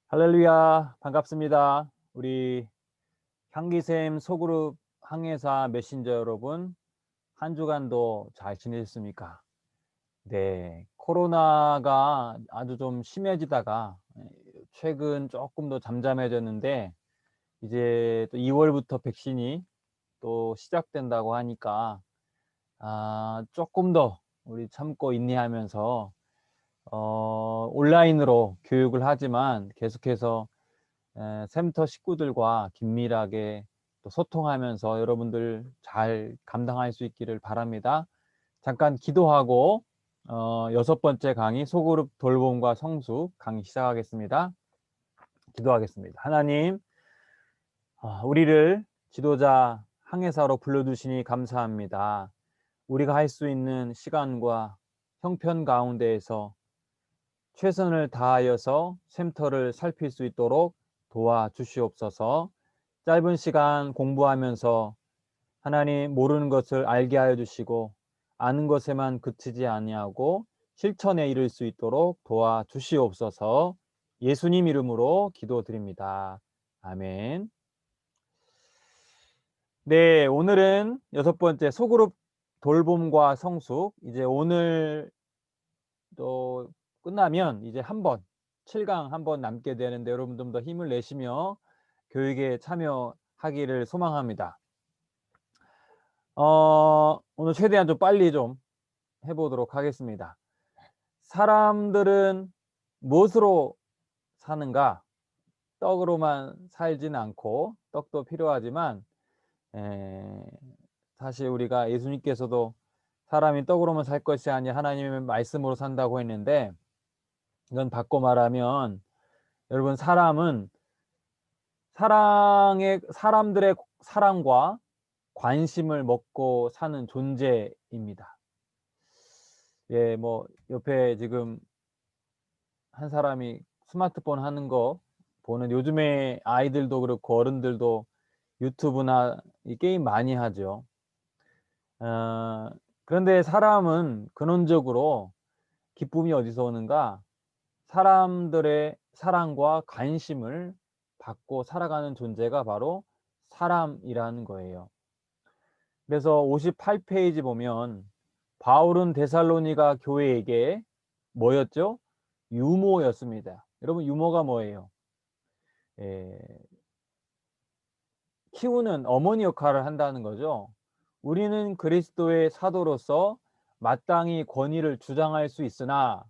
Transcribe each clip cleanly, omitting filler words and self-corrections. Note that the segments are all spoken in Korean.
할렐루야, 반갑습니다. 우리 향기샘 소그룹 항해사 메신저 여러분, 한 주간도 잘 지내셨습니까? 네, 코로나가 아주 좀 심해지다가 최근 조금 더 잠잠해졌는데, 이제 또 2월부터 백신이 또 시작된다고 하니까 조금 더 우리 참고 인내하면서 온라인으로 교육을 하지만 계속해서 센터 식구들과 긴밀하게 또 소통하면서 여러분들 잘 감당할 수 있기를 바랍니다. 잠깐 기도하고 6번째 강의 소그룹 돌봄과 성숙 강의 시작하겠습니다. 기도하겠습니다. 하나님, 우리를 지도자 항해사로 불러주시니 감사합니다. 우리가 할 수 있는 시간과 형편 가운데에서 최선을 다하여서 샘터를 살필 수 있도록 도와주시옵소서. 짧은 시간 공부하면서 하나님 모르는 것을 알게 하여 주시고 아는 것에만 그치지 아니하고 실천에 이를 수 있도록 도와주시옵소서. 예수님 이름으로 기도드립니다. 아멘. 네, 오늘은 6번째 소그룹 돌봄과 성숙. 이제 오늘 또 끝나면 이제 7강 한 번 남게 되는데 여러분 좀 더 힘을 내시며 교육에 참여하기를 소망합니다. 오늘 최대한 좀 빨리 좀 해보도록 하겠습니다. 사람들은 무엇으로 사는가? 떡으로만 살지는 않고 떡도 필요하지만 사실 우리가 예수님께서도 사람이 떡으로만 살 것이 아니라 하나님의 말씀으로 산다고 했는데, 이건 바꿔 말하면 여러분, 사람은 사람들의 사랑과 관심을 먹고 사는 존재입니다. 예, 뭐 옆에 지금 한 사람이 스마트폰 하는 거 보는, 요즘에 아이들도 그렇고 어른들도 유튜브나 이 게임 많이 하죠. 그런데 사람은 근원적으로 기쁨이 어디서 오는가? 사람들의 사랑과 관심을 받고 살아가는 존재가 바로 사람이라는 거예요. 그래서 58페이지 보면 바울은 데살로니가 교회에게 뭐였죠? 유모였습니다. 여러분, 유모가 뭐예요? 예, 키우는 어머니 역할을 한다는 거죠. 우리는 그리스도의 사도로서 마땅히 권위를 주장할 수 있으나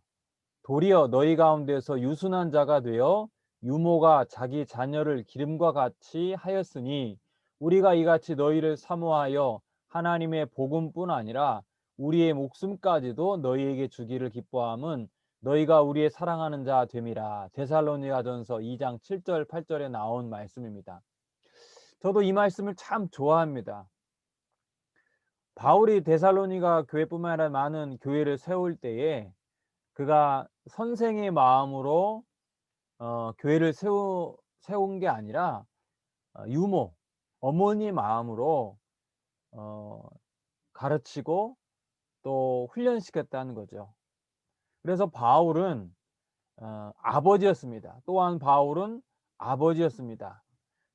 도리어 너희 가운데서 유순한 자가 되어 유모가 자기 자녀를 기름과 같이 하였으니 우리가 이같이 너희를 사모하여 하나님의 복음뿐 아니라 우리의 목숨까지도 너희에게 주기를 기뻐함은 너희가 우리의 사랑하는 자 됨이라. 데살로니가전서 2장 7절 8절에 나온 말씀입니다. 저도 이 말씀을 참 좋아합니다. 바울이 데살로니가 교회뿐만 아니라 많은 교회를 세울 때에 그가 선생의 마음으로 교회를 세운 게 아니라 유모, 어머니 마음으로 가르치고 또 훈련시켰다는 거죠. 그래서 바울은 아버지였습니다. 또한 바울은 아버지였습니다.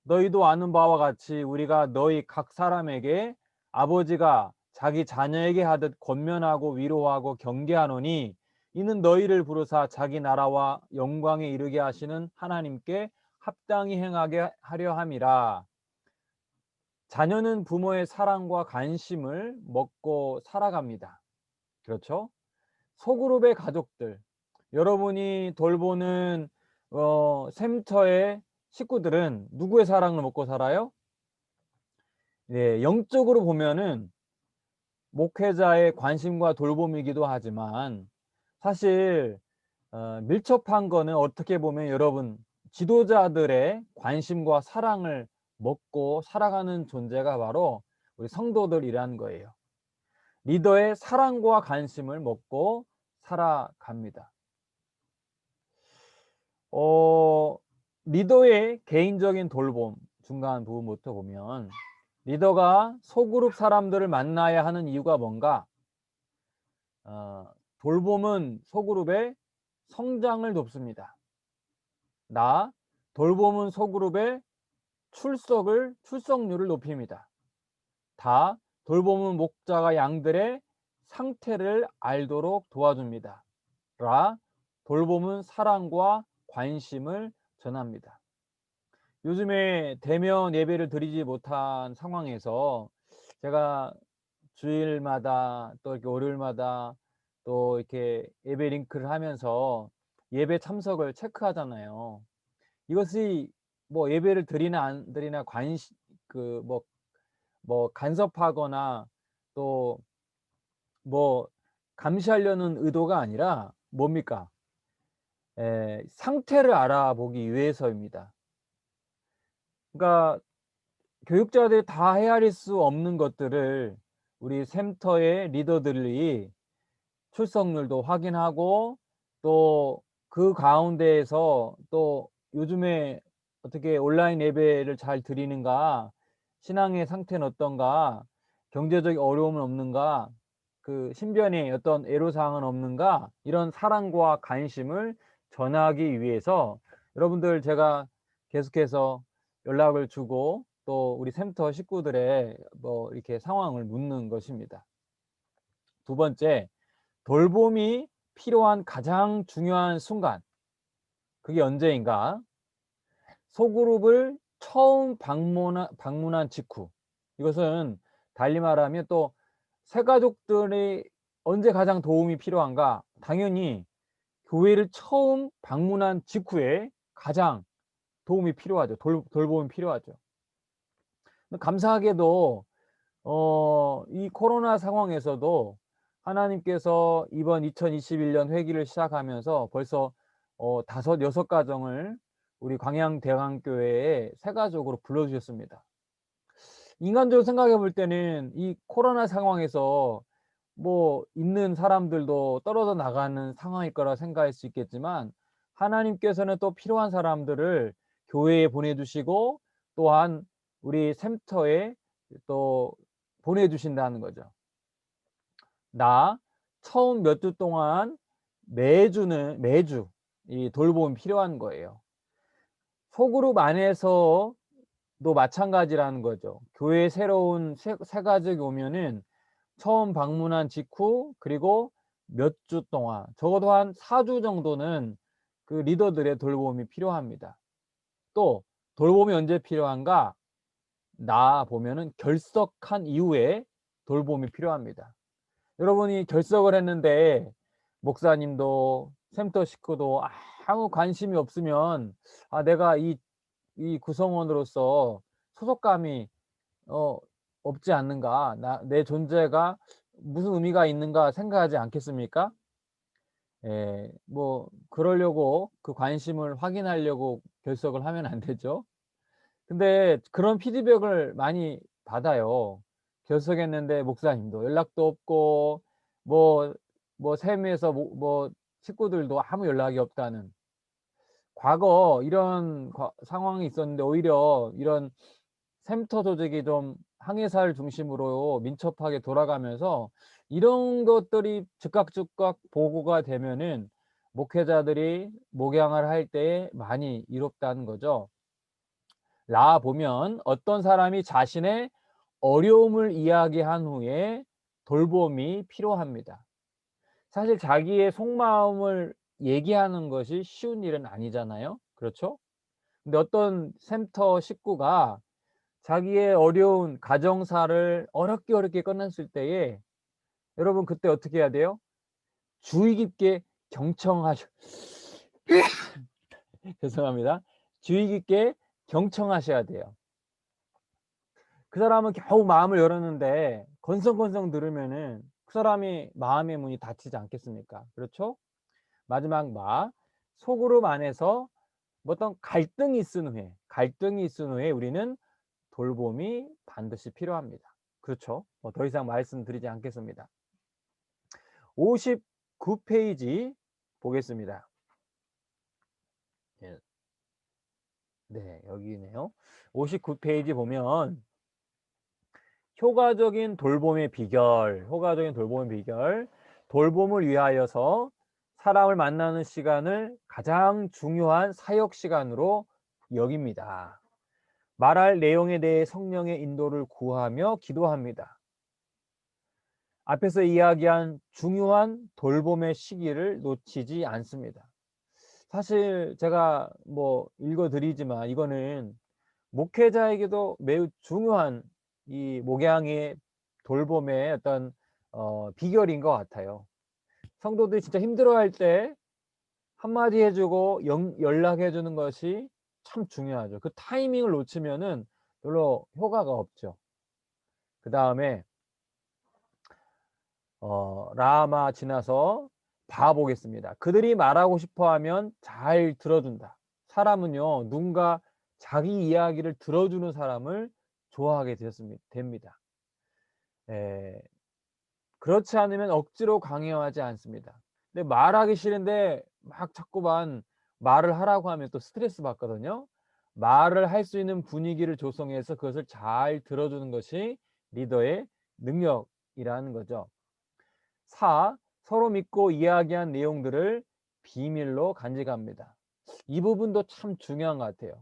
너희도 아는 바와 같이 우리가 너희 각 사람에게 아버지가 자기 자녀에게 하듯 권면하고 위로하고 경계하노니 이는 너희를 부르사 자기 나라와 영광에 이르게 하시는 하나님께 합당히 행하게 하려 함이라. 자녀는 부모의 사랑과 관심을 먹고 살아갑니다. 그렇죠? 소그룹의 가족들, 여러분이 돌보는 샘터의 식구들은 누구의 사랑을 먹고 살아요? 네, 영적으로 보면은 목회자의 관심과 돌봄이기도 하지만 사실 밀접한 거는 어떻게 보면 여러분 지도자들의 관심과 사랑을 먹고 살아가는 존재가 바로 우리 성도들이라는 거예요. 리더의 사랑과 관심을 먹고 살아갑니다. 리더의 개인적인 돌봄 중간 부분부터 보면 리더가 소그룹 사람들을 만나야 하는 이유가 뭔가? 돌봄은 소그룹의 성장을 돕습니다. 나 돌봄은 소그룹의 출석률을 높입니다. 다 돌봄은 목자가 양들의 상태를 알도록 도와줍니다. 라 돌봄은 사랑과 관심을 전합니다. 요즘에 대면 예배를 드리지 못한 상황에서 제가 주일마다 또 이렇게 월요일마다 또 이렇게 예배 링크를 하면서 예배 참석을 체크하잖아요. 이것이 뭐 예배를 드리나 안 드리나 관시 그 간섭하거나 또 뭐 감시하려는 의도가 아니라 뭡니까? 상태를 알아보기 위해서입니다. 그러니까 교육자들이 다 헤아릴 수 없는 것들을 우리 센터의 리더들이 출석률도 확인하고 또 그 가운데에서 또 요즘에 어떻게 온라인 예배를 잘 드리는가, 신앙의 상태는 어떤가, 경제적 어려움은 없는가, 그 신변에 어떤 애로사항은 없는가, 이런 사랑과 관심을 전하기 위해서 여러분들 제가 계속해서 연락을 주고 또 우리 센터 식구들의 뭐 이렇게 상황을 묻는 것입니다. 두 번째, 돌봄이 필요한 가장 중요한 순간. 그게 언제인가? 소그룹을 처음 방문한 직후. 이것은 달리 말하면 또 새가족들이 언제 가장 도움이 필요한가? 당연히 교회를 처음 방문한 직후에 가장 도움이 필요하죠. 돌봄이 필요하죠. 감사하게도 이 코로나 상황에서도 하나님께서 이번 2021년 회기를 시작하면서 벌써 5, 6 가정을 우리 광양대강교회에 새 가족으로 불러 주셨습니다. 인간적으로 생각해 볼 때는 이 코로나 상황에서 뭐 있는 사람들도 떨어져 나가는 상황일 거라 생각할 수 있겠지만 하나님께서는 또 필요한 사람들을 교회에 보내 주시고 또한 우리 센터에 또 보내 주신다는 거죠. 나 처음 몇 주 동안 매주 이 돌봄이 필요한 거예요. 소그룹 안에서도 마찬가지라는 거죠. 교회에 새로운 새 가족이 오면은 처음 방문한 직후 그리고 몇 주 동안 적어도 한 4 주 정도는 그 리더들의 돌봄이 필요합니다. 또 돌봄이 언제 필요한가? 나 보면은 결석한 이후에 돌봄이 필요합니다. 여러분이 결석을 했는데 목사님도 센터 식구도 아무 관심이 없으면 내가 이 구성원으로서 소속감이 어 없지 않는가, 내 존재가 무슨 의미가 있는가 생각하지 않겠습니까? 뭐 그러려고 그 관심을 확인하려고 결석을 하면 안 되죠. 근데 그런 피드백을 많이 받아요. 결석했는데 목사님도 연락도 없고 뭐 세미에서 식구들도 아무 연락이 없다는. 과거 이런 상황이 있었는데 오히려 이런 센터 조직이 좀 항해사를 중심으로 민첩하게 돌아가면서 이런 것들이 즉각 보고가 되면은 목회자들이 목양을 할 때 많이 이롭다는 거죠. 보면 어떤 사람이 자신의 어려움을 이야기한 후에 돌봄이 필요합니다. 사실 자기의 속마음을 얘기하는 것이 쉬운 일은 아니잖아요. 그렇죠? 근데 어떤 센터 식구가 자기의 어려운 가정사를 어렵게 끝냈을 때에 여러분 그때 어떻게 해야 돼요? 주의 깊게 경청하셔 죄송합니다. 주의 깊게 경청하셔야 돼요. 그 사람은 겨우 마음을 열었는데 건성건성 들으면은 그 사람이 마음의 문이 닫히지 않겠습니까? 그렇죠? 마지막 소그룹 안에서 어떤 갈등이 있은 후에 우리는 돌봄이 반드시 필요합니다. 그렇죠? 더 이상 말씀드리지 않겠습니다. 59페이지 보겠습니다. 네, 여기네요. 59페이지 보면 효과적인 돌봄의 비결, 돌봄을 위하여서 사람을 만나는 시간을 가장 중요한 사역 시간으로 여깁니다. 말할 내용에 대해 성령의 인도를 구하며 기도합니다. 앞에서 이야기한 중요한 돌봄의 시기를 놓치지 않습니다. 사실 제가 뭐 읽어 드리지만 이거는 목회자에게도 매우 중요한 이 목양의 돌봄의 어떤 비결인 것 같아요. 성도들이 진짜 힘들어할 때 한마디 해 주고 연락해 주는 것이 참 중요하죠. 그 타이밍을 놓치면은 별로 효과가 없죠. 그다음에 라마 지나서 봐 보겠습니다. 그들이 말하고 싶어 하면 잘 들어준다. 사람은요, 누군가 자기 이야기를 들어주는 사람을 좋아하게 됩니다. 예. 그렇지 않으면 억지로 강요하지 않습니다. 근데 말하기 싫은데 막 자꾸만 말을 하라고 하면 또 스트레스 받거든요. 말을 할 수 있는 분위기를 조성해서 그것을 잘 들어주는 것이 리더의 능력이라는 거죠. 4. 서로 믿고 이야기한 내용들을 비밀로 간직합니다. 이 부분도 참 중요한 것 같아요.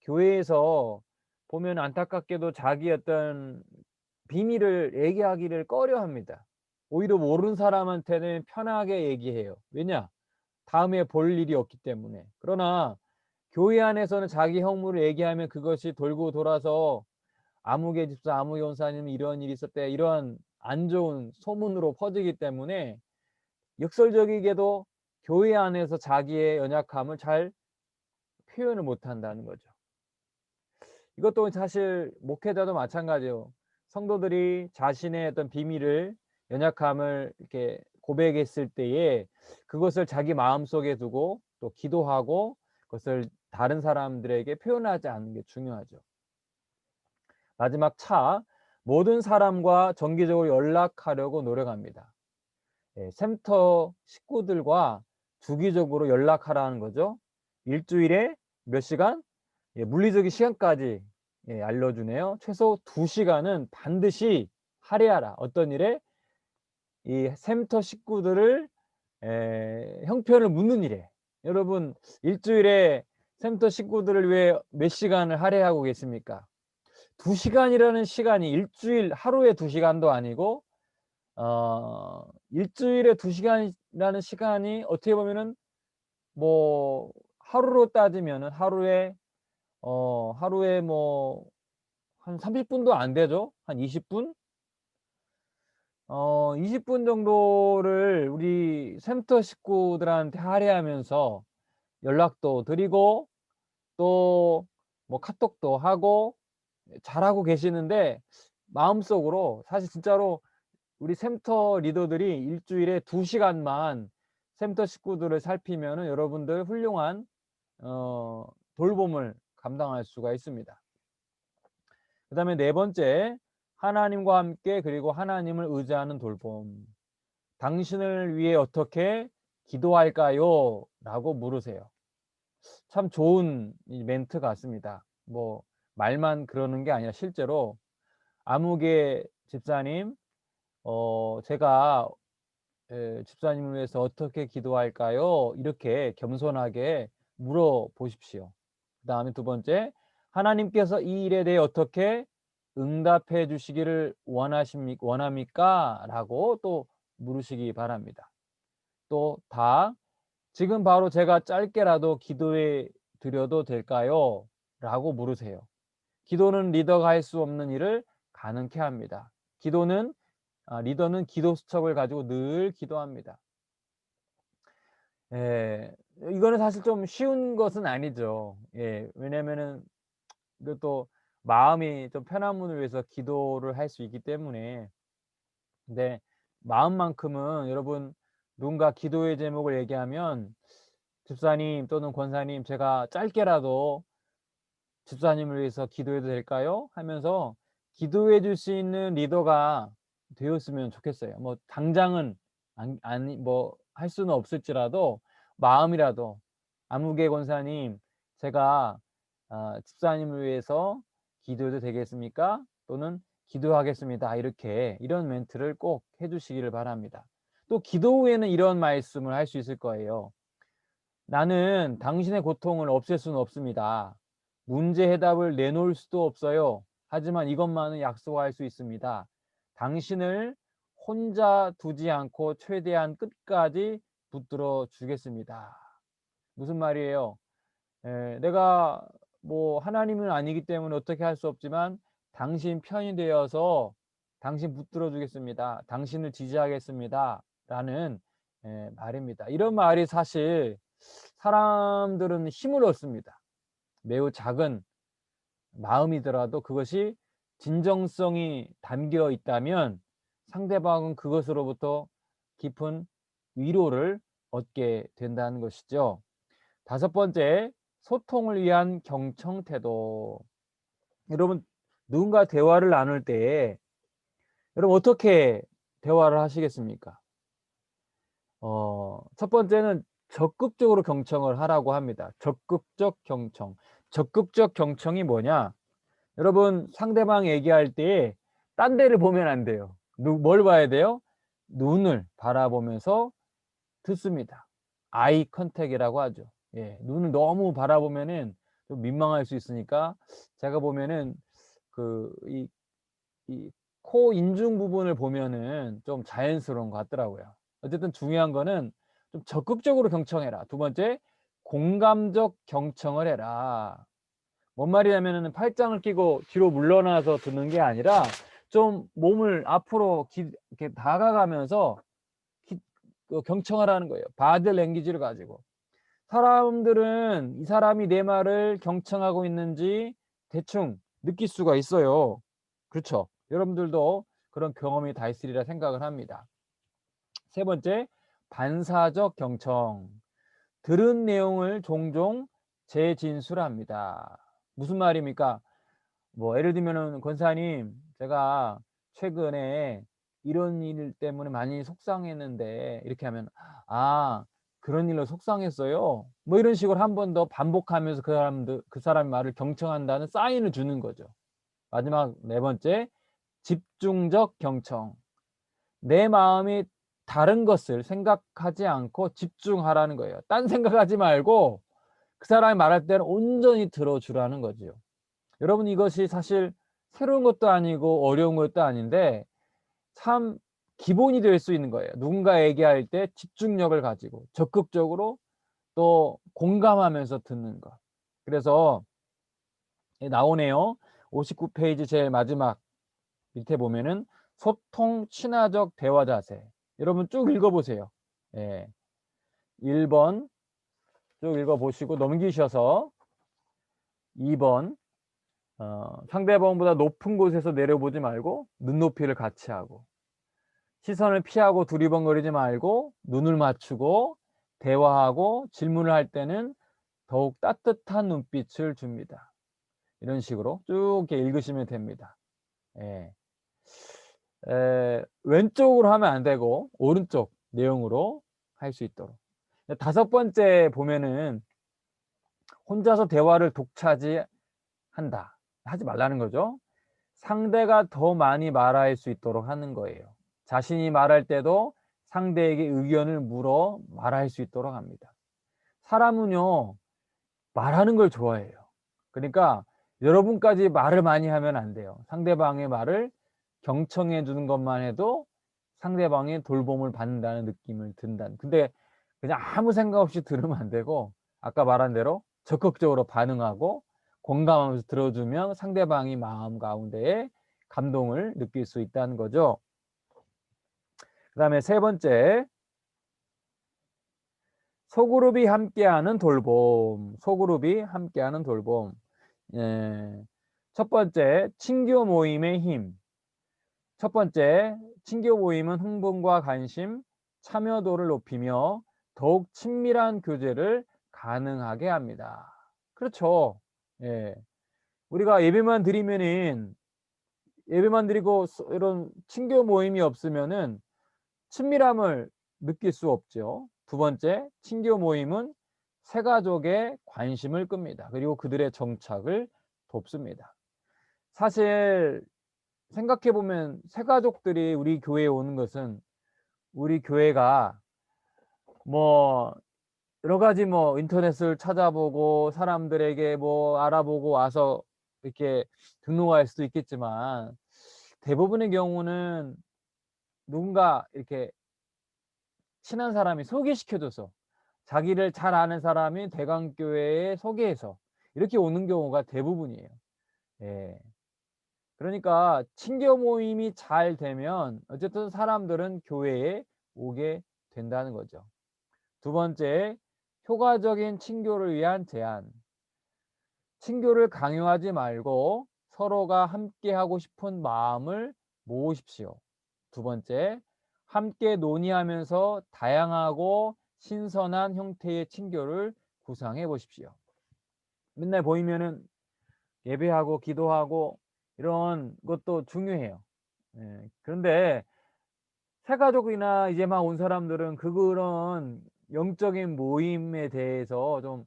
교회에서 보면 안타깝게도 자기 어떤 비밀을 얘기하기를 꺼려합니다. 오히려 모르는 사람한테는 편하게 얘기해요. 왜냐? 다음에 볼 일이 없기 때문에. 그러나 교회 안에서는 자기 형무를 얘기하면 그것이 돌고 돌아서 아무개 집사, 아무개 원사님 이런 일이 있었대, 이런 안 좋은 소문으로 퍼지기 때문에 역설적이게도 교회 안에서 자기의 연약함을 잘 표현을 못 한다는 거죠. 이것도 사실 목회자도 마찬가지예요. 성도들이 자신의 어떤 비밀을, 연약함을 이렇게 고백했을 때에 그것을 자기 마음속에 두고 또 기도하고 그것을 다른 사람들에게 표현하지 않는 게 중요하죠. 마지막 차, 모든 사람과 정기적으로 연락하려고 노력합니다. 예, 샘터 식구들과 주기적으로 연락하라는 거죠. 일주일에 몇 시간? 예, 물리적인 시간까지 예, 알려주네요. 최소 2시간은 반드시 할애하라. 어떤 일에? 이 샘터 식구들을 형편을 묻는 일에. 여러분, 일주일에 샘터 식구들을 위해 몇 시간을 할애하고 계십니까? 2시간이라는 시간이 일주일 하루에 2시간도 아니고 일주일에 2시간이라는 시간이 어떻게 보면은 뭐 하루로 따지면은 하루에 뭐 한 30분도 안 되죠. 한 20분? 20분 정도를 우리 샘터 식구들한테 할애하면서 연락도 드리고 또 뭐 카톡도 하고 잘하고 계시는데, 마음속으로 사실 진짜로 우리 샘터 리더들이 일주일에 2시간만 샘터 식구들을 살피면은 여러분들 훌륭한 어 돌봄을 감당할 수가 있습니다. 그다음에 네 번째, 하나님과 함께 그리고 하나님을 의지하는 돌봄. "당신을 위해 어떻게 기도할까요?" 라고 물으세요. 참 좋은 이 멘트 같습니다. 뭐 말만 그러는 게 아니라 실제로 "아무개 집사님, 제가 집사님을 위해서 어떻게 기도할까요?" 이렇게 겸손하게 물어보십시오. 그다음에 두 번째, "하나님께서 이 일에 대해 어떻게 응답해 주시기를 원합니까?" 라고 또 물으시기 바랍니다. 또 "지금 바로 제가 짧게라도 기도해 드려도 될까요?" 라고 물으세요. 기도는 리더가 할 수 없는 일을 가능케 합니다. 리더는 기도 수첩을 가지고 늘 기도합니다. 예. 이거는 사실 좀 쉬운 것은 아니죠. 예. 왜냐면은 이것도 마음이 좀 편안함을 위해서 기도를 할 수 있기 때문에. 근데 마음만큼은 여러분, 누군가 기도의 제목을 얘기하면 "집사님 또는 권사님, 제가 짧게라도 집사님을 위해서 기도해도 될까요?" 하면서 기도해 줄 수 있는 리더가 되었으면 좋겠어요. 뭐 당장은 아니 뭐 할 수는 없을지라도 마음이라도 "아무개 권사님, 제가 집사님을 위해서 기도해도 되겠습니까?" 또는 "기도하겠습니다." 이런 멘트를 꼭 해 주시기를 바랍니다. 또 기도 후에는 이런 말씀을 할 수 있을 거예요. 나는 당신의 고통을 없앨 수는 없습니다. 문제 해답을 내놓을 수도 없어요. 하지만 이것만은 약속할 수 있습니다. 당신을 혼자 두지 않고 최대한 끝까지 붙들어 주겠습니다. 무슨 말이에요? 내가 뭐 하나님은 아니기 때문에 어떻게 할 수 없지만 당신 편이 되어서 당신 붙들어 주겠습니다. 당신을 지지하겠습니다. 라는 말입니다. 이런 말이 사실 사람들은 힘을 얻습니다. 매우 작은 마음이더라도 그것이 진정성이 담겨 있다면 상대방은 그것으로부터 깊은 위로를 얻게 된다는 것이죠. 다섯 번째, 소통을 위한 경청 태도. 여러분, 누군가 대화를 나눌 때 여러분 어떻게 대화를 하시겠습니까? 첫 번째는 적극적으로 경청을 하라고 합니다. 적극적 경청. 적극적 경청이 뭐냐? 여러분, 상대방 얘기할 때 딴 데를 보면 안 돼요. 뭘 봐야 돼요? 눈을 바라보면서 듣습니다. 아이 컨택이라고 하죠. 예, 눈을 너무 바라보면은 좀 민망할 수 있으니까 제가 보면은 그 이 코 인중 부분을 보면은 좀 자연스러운 것 같더라고요. 어쨌든 중요한 거는 좀 적극적으로 경청해라. 두 번째, 공감적 경청을 해라. 뭔 말이냐면은 팔짱을 끼고 뒤로 물러나서 듣는 게 아니라 좀 몸을 앞으로 이렇게 다가가면서 경청하라는 거예요. 바디 랭귀지를 가지고. 사람들은 이 사람이 내 말을 경청하고 있는지 대충 느낄 수가 있어요. 그렇죠? 여러분들도 그런 경험이 다 있으리라 생각을 합니다. 세 번째, 반사적 경청. 들은 내용을 종종 재진술합니다. 무슨 말입니까? 뭐 예를 들면은 권사님, 제가 최근에 이런 일 때문에 많이 속상했는데, 이렇게 하면 아, 그런 일로 속상했어요. 뭐 이런 식으로 한 번 더 반복하면서 그 사람 말을 경청한다는 사인을 주는 거죠. 마지막 네 번째, 집중적 경청. 내 마음이 다른 것을 생각하지 않고 집중하라는 거예요. 딴 생각하지 말고 그 사람이 말할 때는 온전히 들어주라는 거죠. 여러분, 이것이 사실 새로운 것도 아니고 어려운 것도 아닌데 참 기본이 될 수 있는 거예요. 누군가 얘기할 때 집중력을 가지고 적극적으로 또 공감하면서 듣는 것. 그래서 나오네요. 59페이지 제일 마지막 밑에 보면은 소통 친화적 대화 자세. 여러분 쭉 읽어보세요. 예. 1번 쭉 읽어보시고 넘기셔서 2번 상대방보다 높은 곳에서 내려보지 말고 눈높이를 같이 하고, 시선을 피하고 두리번거리지 말고 눈을 맞추고, 대화하고 질문을 할 때는 더욱 따뜻한 눈빛을 줍니다. 이런 식으로 쭉 이렇게 읽으시면 됩니다. 예. 왼쪽으로 하면 안 되고 오른쪽 내용으로 할 수 있도록. 다섯 번째 보면은 혼자서 대화를 독차지한다. 하지 말라는 거죠. 상대가 더 많이 말할 수 있도록 하는 거예요. 자신이 말할 때도 상대에게 의견을 물어 말할 수 있도록 합니다. 사람은요, 말하는 걸 좋아해요. 그러니까 여러분까지 말을 많이 하면 안 돼요. 상대방의 말을 경청해 주는 것만 해도 상대방의 돌봄을 받는다는 느낌을 든다는. 근데 그냥 아무 생각 없이 들으면 안 되고 아까 말한 대로 적극적으로 반응하고 공감하면서 들어주면 상대방이 마음 가운데에 감동을 느낄 수 있다는 거죠. 그다음에 세 번째, 소그룹이 함께하는 돌봄. 소그룹이 함께하는 돌봄. 예. 첫 번째, 친교 모임의 힘. 첫 번째, 친교 모임은 흥분과 관심, 참여도를 높이며 더욱 친밀한 교제를 가능하게 합니다. 그렇죠. 예. 우리가 예배만 드리고 이런 친교 모임이 없으면은 친밀함을 느낄 수 없죠. 두 번째, 친교 모임은 새 가족의 관심을 끕니다. 그리고 그들의 정착을 돕습니다. 사실 생각해 보면 새 가족들이 우리 교회에 오는 것은 우리 교회가 뭐 여러 가지 뭐 인터넷을 찾아보고 사람들에게 뭐 알아보고 와서 이렇게 등록할 수도 있겠지만 대부분의 경우는 누군가 이렇게 친한 사람이 소개시켜 줘서 자기를 잘 아는 사람이 대강교회에 소개해서 이렇게 오는 경우가 대부분이에요. 예. 그러니까 친교 모임이 잘 되면 어쨌든 사람들은 교회에 오게 된다는 거죠. 두 번째, 효과적인 친교를 위한 제안. 친교를 강요하지 말고 서로가 함께하고 싶은 마음을 모으십시오. 두 번째, 함께 논의하면서 다양하고 신선한 형태의 친교를 구상해 보십시오. 맨날 보이면은 예배하고 기도하고 이런 것도 중요해요. 예. 그런데 새 가족이나 이제 막 온 사람들은 그런 영적인 모임에 대해서 좀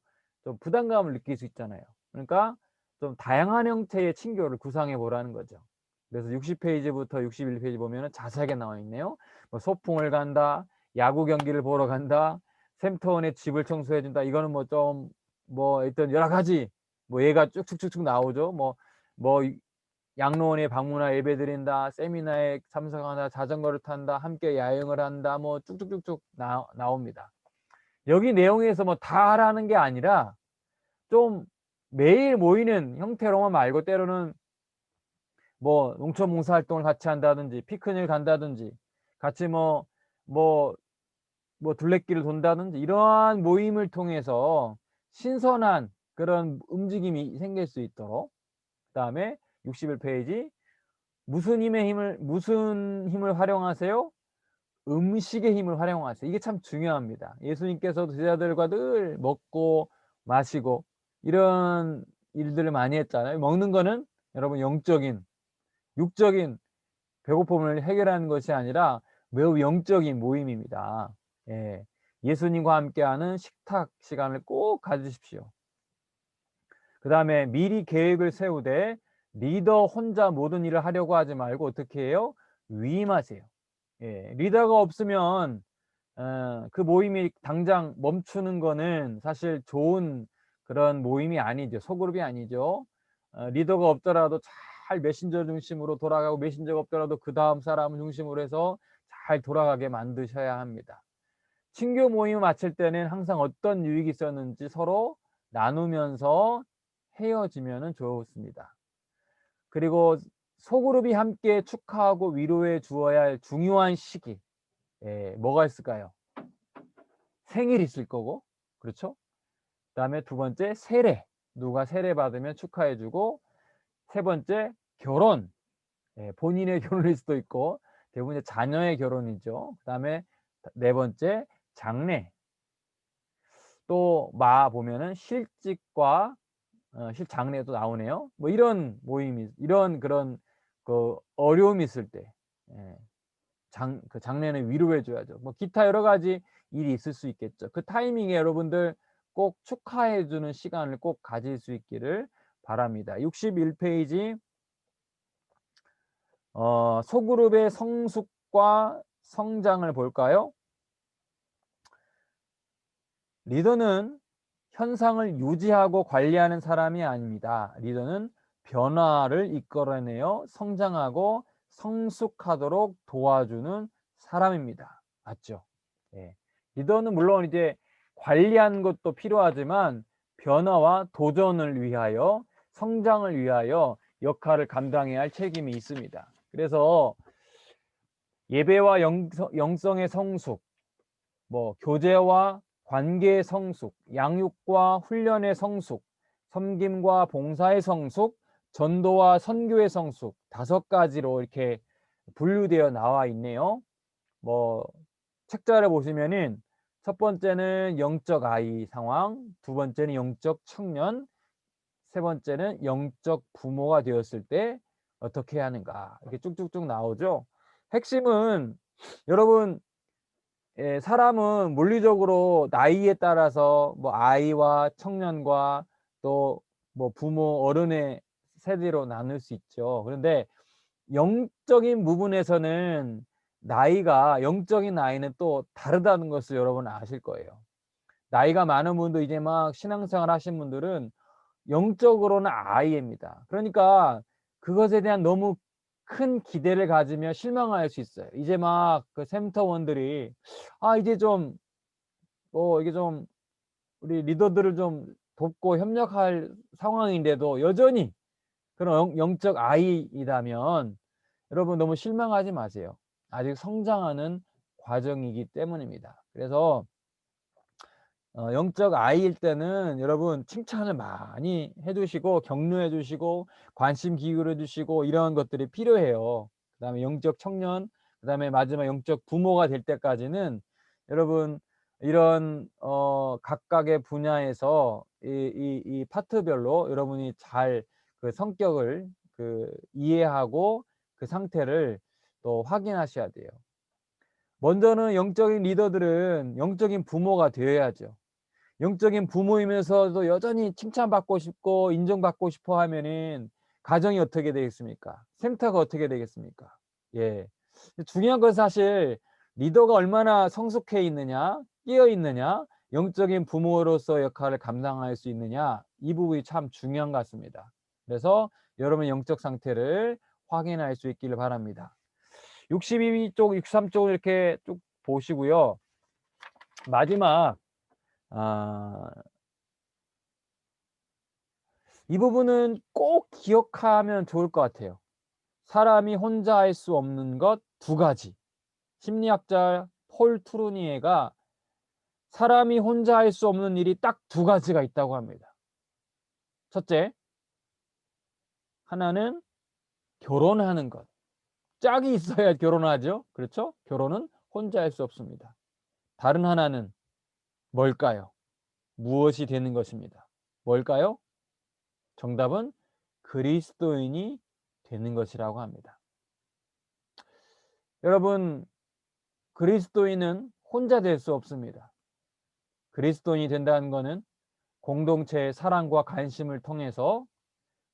부담감을 느낄 수 있잖아요. 그러니까 좀 다양한 형태의 친교를 구상해 보라는 거죠. 그래서 60 페이지부터 61 페이지 보면은 자세하게 나와 있네요. 뭐 소풍을 간다, 야구 경기를 보러 간다, 샘터원의 집을 청소해 준다. 이거는 뭐 좀 뭐 일단 여러 가지 뭐 예가 쭉쭉쭉쭉 나오죠. 뭐 양로원에 방문하여 예배드린다, 세미나에 참석한다, 자전거를 탄다, 함께 야영을 한다, 뭐 쭉쭉쭉쭉 나옵니다. 여기 내용에서 뭐 다 하라는 게 아니라 좀 매일 모이는 형태로만 말고 때로는 뭐 농촌 봉사 활동을 같이 한다든지 피크닉을 간다든지 같이 뭐 둘레길을 돈다든지 이러한 모임을 통해서 신선한 그런 움직임이 생길 수 있도록. 그다음에 61 페이지 무슨 힘을 활용하세요? 음식의 힘을 활용하세요. 이게 참 중요합니다. 예수님께서도 제자들과 늘 먹고 마시고 이런 일들을 많이 했잖아요. 먹는 거는 여러분 영적인, 육적인 배고픔을 해결하는 것이 아니라 매우 영적인 모임입니다. 예. 예수님과 함께하는 식탁 시간을 꼭 가지십시오. 그다음에 미리 계획을 세우되 리더 혼자 모든 일을 하려고 하지 말고 어떻게 해요? 위임하세요. 예. 리더가 없으면 그 모임이 당장 멈추는 거는 사실 좋은 그런 모임이 아니죠. 소그룹이 아니죠. 리더가 없더라도 잘 메신저 중심으로 돌아가고 메신저가 없더라도 그다음 사람을 중심으로 해서 잘 돌아가게 만드셔야 합니다. 친교 모임을 마칠 때는 항상 어떤 유익이 있었는지 서로 나누면서 헤어지면은 좋습니다. 그리고 소그룹이 함께 축하하고 위로해 주어야 할 중요한 시기. 예, 뭐가 있을까요? 생일이 있을 거고, 그렇죠? 그다음에 두 번째 세례. 누가 세례 받으면 축하해 주고, 세 번째 결혼. 예, 본인의 결혼일 수도 있고 대부분 이제 자녀의 결혼이죠. 그다음에 네 번째 장례. 또 보면은 실직과 실장례도 나오네요. 뭐 이런 모임이 이런 그런 그 어려움이 있을 때 예, 그 장례는 위로해 줘야죠. 뭐 기타 여러 가지 일이 있을 수 있겠죠. 그 타이밍에 여러분들 꼭 축하해 주는 시간을 꼭 가질 수 있기를 바랍니다. 61 페이지 소그룹의 성숙과 성장을 볼까요? 리더는 현상을 유지하고 관리하는 사람이 아닙니다. 리더는 변화를 이끌어내어 성장하고 성숙하도록 도와주는 사람입니다. 맞죠? 예. 리더는 물론 이제 관리하는 것도 필요하지만 변화와 도전을 위하여 성장을 위하여 역할을 감당해야 할 책임이 있습니다. 그래서 예배와 영성의 성숙, 뭐 교제와 관계의 성숙, 양육과 훈련의 성숙, 섬김과 봉사의 성숙, 전도와 선교의 성숙 5가지로 이렇게 분류되어 나와 있네요. 뭐 책자를 보시면은 첫 번째는 영적 아이 상황, 두 번째는 영적 청년, 세 번째는 영적 부모가 되었을 때 어떻게 해야 하는가 이렇게 쭉쭉쭉 나오죠. 핵심은 여러분 사람은 물리적으로 나이에 따라서 뭐 아이와 청년과 또 뭐 부모, 어른의 세대로 나눌 수 있죠. 그런데 영적인 부분에서는 나이가 영적인 나이는 또 다르다는 것을 여러분 아실 거예요. 나이가 많은 분도 이제 막 신앙생활 하신 분들은 영적으로는 아이입니다. 그러니까 그것에 대한 너무 큰 기대를 가지면 실망할 수 있어요. 이제 막 그 센터원들이 이제 좀 이게 좀 우리 리더들을 좀 돕고 협력할 상황인데도 여전히 그런 영적 아이이라면 여러분 너무 실망하지 마세요. 아직 성장하는 과정이기 때문입니다. 그래서 영적 아이일 때는 여러분 칭찬을 많이 해 주시고 격려해 주시고 관심 기울여 주시고 이런 것들이 필요해요. 그다음에 영적 청년, 그다음에 마지막 영적 부모가 될 때까지는 여러분 이런 각각의 분야에서 이 파트별로 여러분이 잘 그 성격을 이해하고 그 상태를 또 확인하셔야 돼요. 먼저는 영적인 리더들은 영적인 부모가 되어야죠. 영적인 부모이면서도 여전히 칭찬받고 싶고 인정받고 싶어 하면은 가정이 어떻게 되겠습니까? 생태가 어떻게 되겠습니까? 예. 중요한 건 사실 리더가 얼마나 성숙해 있느냐, 깨어 있느냐, 영적인 부모로서 역할을 감당할 수 있느냐, 이 부분이 참 중요한 것 같습니다. 그래서 여러분의 영적 상태를 확인할 수 있기를 바랍니다. 62쪽, 63쪽을 이렇게 쭉 보시고요. 마지막 아 이 부분은 꼭 기억하면 좋을 것 같아요. 사람이 혼자 할 수 없는 것 두 가지. 심리학자 폴 트루니에가 사람이 혼자 할 수 없는 일이 딱 두 가지가 있다고 합니다. 첫째, 하나는 결혼하는 것. 짝이 있어야 결혼하죠. 그렇죠? 결혼은 혼자 할 수 없습니다. 다른 하나는 뭘까요? 무엇이 되는 것입니다. 뭘까요? 정답은 그리스도인이 되는 것이라고 합니다. 여러분, 그리스도인은 혼자 될 수 없습니다. 그리스도인이 된다는 것은 공동체의 사랑과 관심을 통해서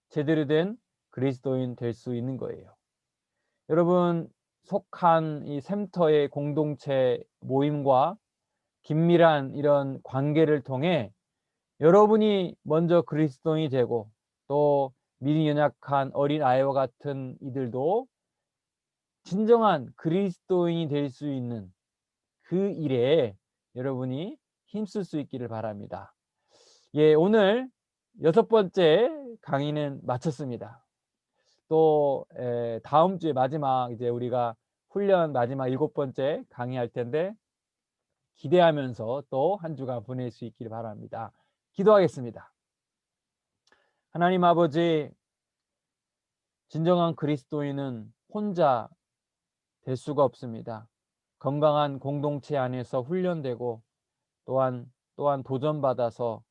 제대로 된 그리스도인 될 수 있는 거예요. 여러분, 속한 이 샘터의 공동체 모임과 긴밀한 이런 관계를 통해 여러분이 먼저 그리스도인이 되고 또 믿음이 연약한 어린아이와 같은 이들도 진정한 그리스도인이 될 수 있는 그 일에 여러분이 힘쓸 수 있기를 바랍니다. 예, 오늘 6번째 강의는 마쳤습니다. 또 다음 주에 마지막 이제 우리가 훈련 마지막 7번째 강의할 텐데 기대하면서 또 한 주간 보낼 수 있기를 바랍니다. 기도하겠습니다. 하나님 아버지, 진정한 그리스도인은 혼자 될 수가 없습니다. 건강한 공동체 안에서 훈련되고 또한 도전받아서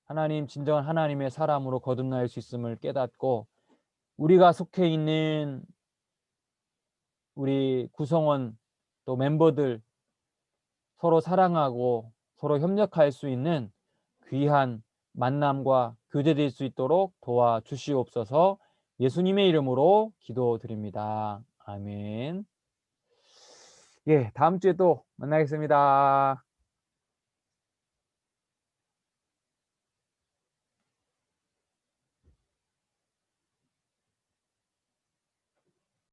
하나님 진정한 하나님의 사람으로 거듭날 수 있음을 깨닫고 우리가 속해 있는 우리 구성원 또 멤버들 서로 사랑하고 서로 협력할 수 있는 귀한 만남과 교제될 수 있도록 도와주시옵소서. 예수님의 이름으로 기도드립니다. 아멘. 예, 다음 주에 또 만나겠습니다.